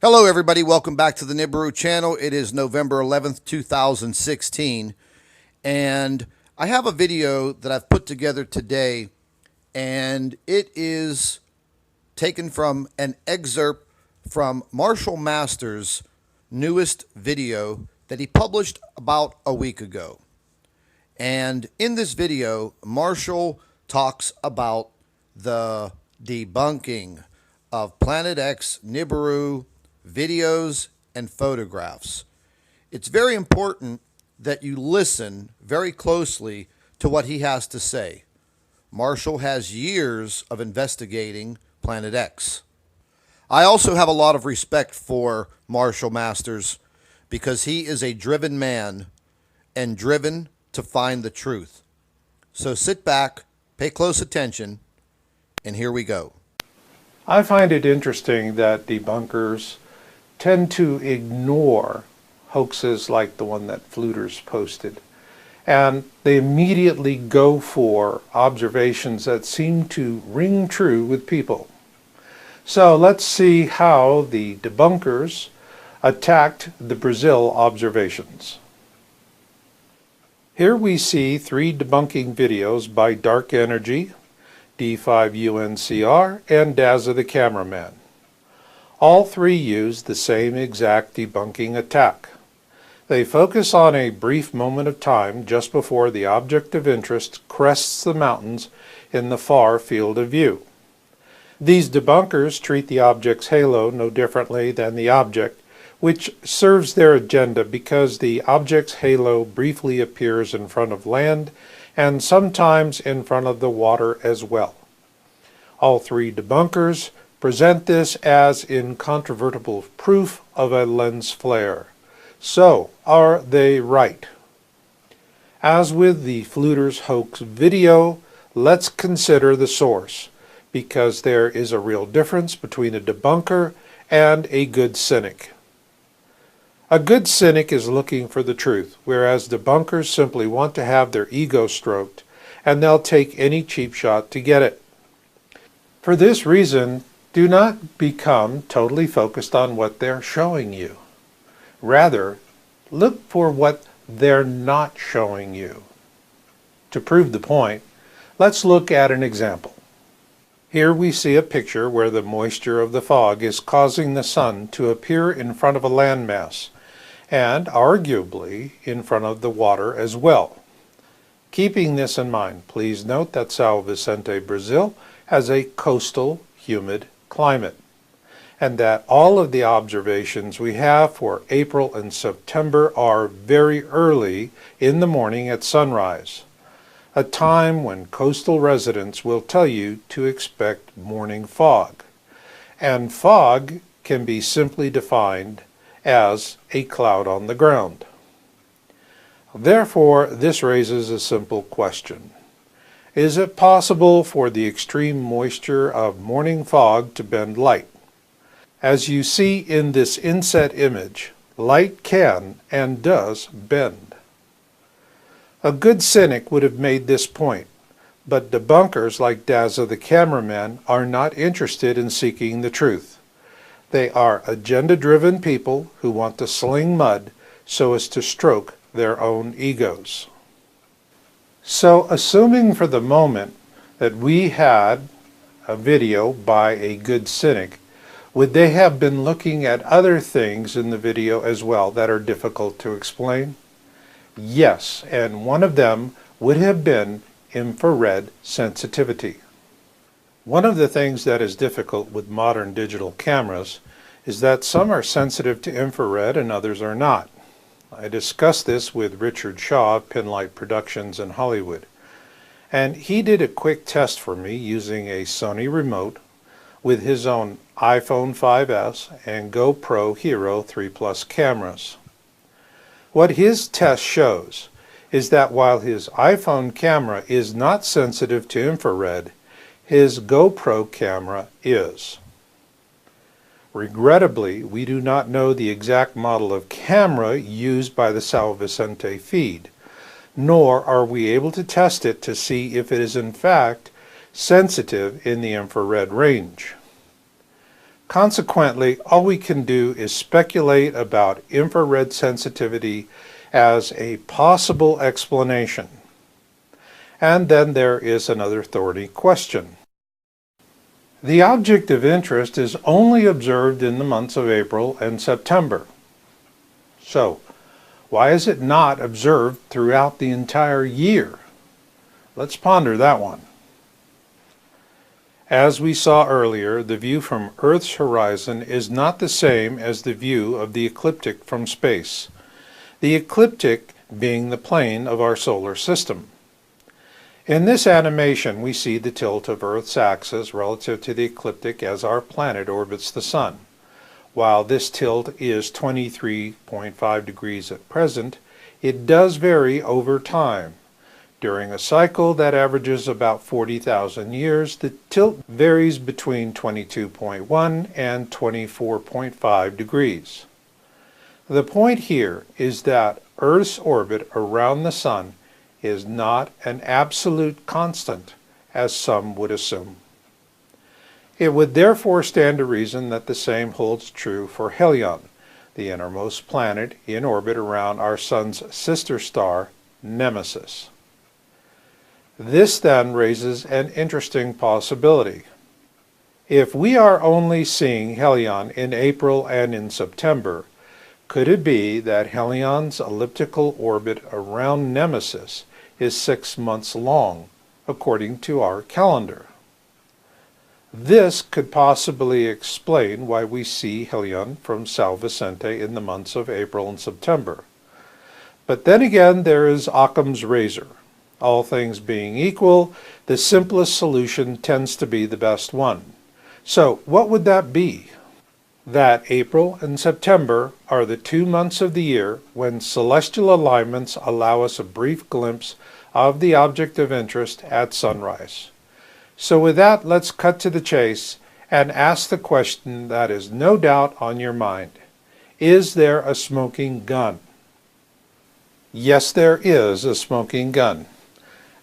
Hello, everybody. Welcome back to the Nibiru channel. It is November 11th, 2016, and I have a video that I've put together today, and it is taken from an excerpt from Marshall Masters' newest video that he published about a week ago. And in this video, Marshall talks about the debunking of Planet X Nibiru videos and photographs. It's very important that you listen very closely to what he has to say. Marshall has years of investigating Planet X. I also have a lot of respect for Marshall Masters because he is a driven man and driven to find the truth. So sit back, pay close attention, and here we go. I find it interesting that debunkers tend to ignore hoaxes like the one that Fluters posted, and they immediately go for observations that seem to ring true with people. So let's see how the debunkers attacked the Brazil observations. Here we see three debunking videos by Dark Energy, D5UNCR, and Dazza the Cameraman. All three use the same exact debunking attack. They focus on a brief moment of time just before the object of interest crests the mountains in the far field of view. These debunkers treat the object's halo no differently than the object, which serves their agenda because the object's halo briefly appears in front of land and sometimes in front of the water as well. All three debunkers present this as incontrovertible proof of a lens flare. So, are they right? As with the Fluters hoax video, let's consider the source, because there is a real difference between a debunker and a good cynic. A good cynic is looking for the truth, whereas debunkers simply want to have their ego stroked, and they'll take any cheap shot to get it. For this reason, do not become totally focused on what they're showing you. Rather, look for what they're not showing you. To prove the point, let's look at an example. Here we see a picture where the moisture of the fog is causing the sun to appear in front of a landmass, and arguably in front of the water as well. Keeping this in mind, please note that São Vicente, Brazil has a coastal, humid climate, and that all of the observations we have for April and September are very early in the morning at sunrise, a time when coastal residents will tell you to expect morning fog. And fog can be simply defined as a cloud on the ground. Therefore, this raises a simple question. Is it possible for the extreme moisture of morning fog to bend light? As you see in this inset image, light can and does bend. A good cynic would have made this point, but debunkers like Dazza the Cameraman are not interested in seeking the truth. They are agenda-driven people who want to sling mud so as to stroke their own egos. So, assuming for the moment that we had a video by a good cynic, would they have been looking at other things in the video as well that are difficult to explain? Yes, and one of them would have been infrared sensitivity. One of the things that is difficult with modern digital cameras is that some are sensitive to infrared and others are not. I discussed this with Richard Shaw of Pinlight Productions in Hollywood, and he did a quick test for me using a Sony remote with his own iPhone 5S and GoPro Hero 3 Plus cameras. What his test shows is that while his iPhone camera is not sensitive to infrared, his GoPro camera is. Regrettably, we do not know the exact model of camera used by the São Vicente feed, nor are we able to test it to see if it is in fact sensitive in the infrared range. Consequently, all we can do is speculate about infrared sensitivity as a possible explanation. And then there is another thorny question. The object of interest is only observed in the months of April and September. So, why is it not observed throughout the entire year? Let's ponder that one. As we saw earlier, the view from Earth's horizon is not the same as the view of the ecliptic from space, the ecliptic being the plane of our solar system. In this animation, we see the tilt of Earth's axis relative to the ecliptic as our planet orbits the Sun. While this tilt is 23.5 degrees at present, it does vary over time. During a cycle that averages about 40,000 years, the tilt varies between 22.1 and 24.5 degrees. The point here is that Earth's orbit around the Sun is not an absolute constant, as some would assume. It would therefore stand to reason that the same holds true for Helion, the innermost planet in orbit around our Sun's sister star, Nemesis. This then raises an interesting possibility. If we are only seeing Helion in April and in September, could it be that Helion's elliptical orbit around Nemesis is 6 months long, according to our calendar? This could possibly explain why we see Helion from Sal Vicente in the months of April and September. But then again, there is Occam's razor. All things being equal, the simplest solution tends to be the best one. So what would that be? That April and September are the 2 months of the year when celestial alignments allow us a brief glimpse of the object of interest at sunrise. So with that, let's cut to the chase and ask the question that is no doubt on your mind. Is there a smoking gun? Yes, there is a smoking gun.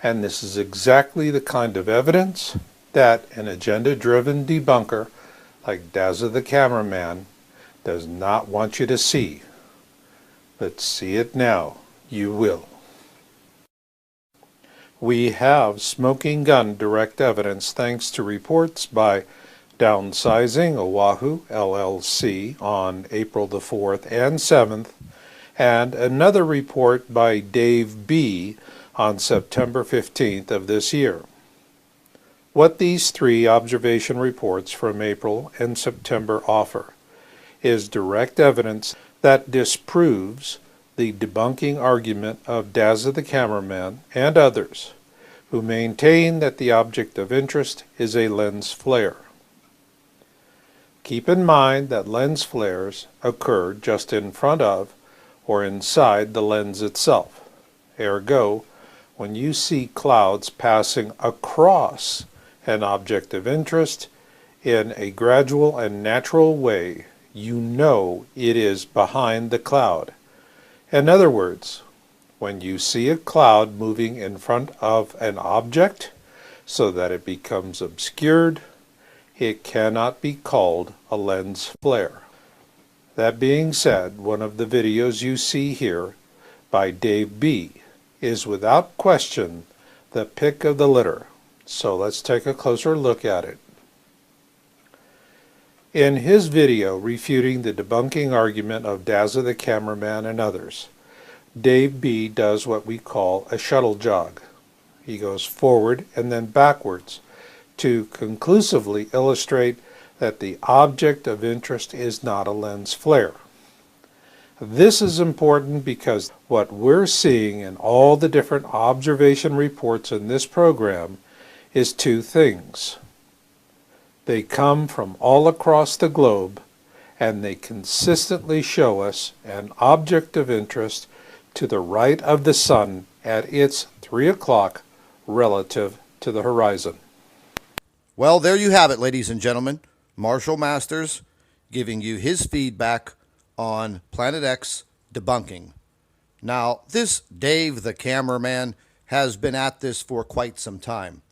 And this is exactly the kind of evidence that an agenda-driven debunker like Dazza the cameraman does not want you to see. But see it now, you will. We have smoking gun direct evidence thanks to reports by Downsizing Oahu LLC on April the 4th and 7th, and another report by Dave B. on September 15th of this year. What these 3 observation reports from April and September offer is direct evidence that disproves the debunking argument of Dazza the cameraman and others who maintain that the object of interest is a lens flare. Keep in mind that lens flares occur just in front of or inside the lens itself. Ergo, when you see clouds passing across an object of interest in a gradual and natural way, you know it is behind the cloud. In other words, when you see a cloud moving in front of an object so that it becomes obscured, it cannot be called a lens flare. That being said, one of the videos you see here by Dave B. is without question the pick of the litter. So let's take a closer look at it. In his video refuting the debunking argument of Dazza the cameraman and others, Dave B. does what we call a shuttle jog. He goes forward and then backwards to conclusively illustrate that the object of interest is not a lens flare. This is important because what we're seeing in all the different observation reports in this program is 2 things. They come from all across the globe, and they consistently show us an object of interest to the right of the sun at its 3 o'clock relative to the horizon. Well, there you have it, ladies and gentlemen. Marshall Masters giving you his feedback on Planet X debunking. Now, this Dave the cameraman has been at this for quite some time.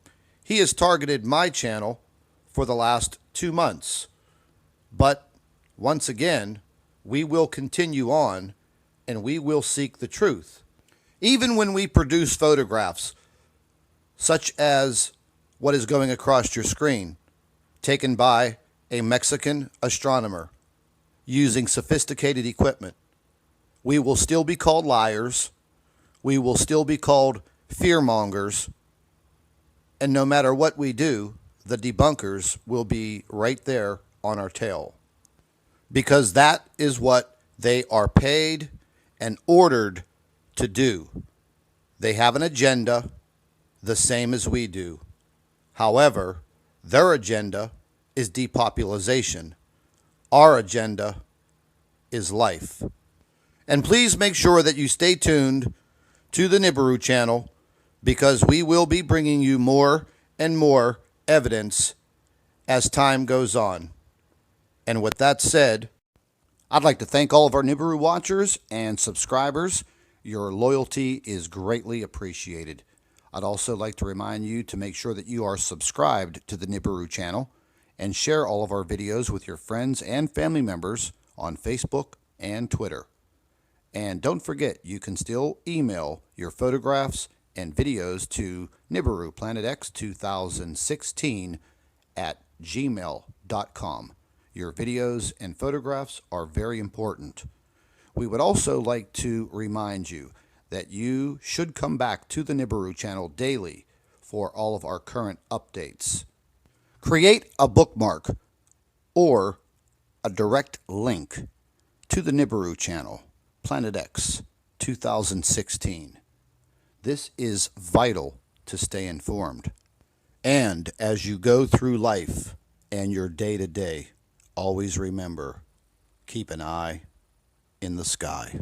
He has targeted my channel for the last 2 months. But once again, we will continue on and we will seek the truth. Even when we produce photographs, such as what is going across your screen, taken by a Mexican astronomer using sophisticated equipment, we will still be called liars, we will still be called fearmongers, and no matter what we do, the debunkers will be right there on our tail. Because that is what they are paid and ordered to do. They have an agenda the same as we do. However, their agenda is depopulation. Our agenda is life. And please make sure that you stay tuned to the Nibiru channel, because we will be bringing you more and more evidence as time goes on. And with that said, I'd like to thank all of our Nibiru watchers and subscribers. Your loyalty is greatly appreciated. I'd also like to remind you to make sure that you are subscribed to the Nibiru channel and share all of our videos with your friends and family members on Facebook and Twitter. And don't forget, you can still email your photographs and videos to NibiruPlanetX2016 at gmail.com. Your videos and photographs are very important. We would also like to remind you that you should come back to the Nibiru channel daily for all of our current updates. Create a bookmark or a direct link to the Nibiru channel, Planet X 2016. This is vital to stay informed. And as you go through life and your day-to-day, always remember, keep an eye in the sky.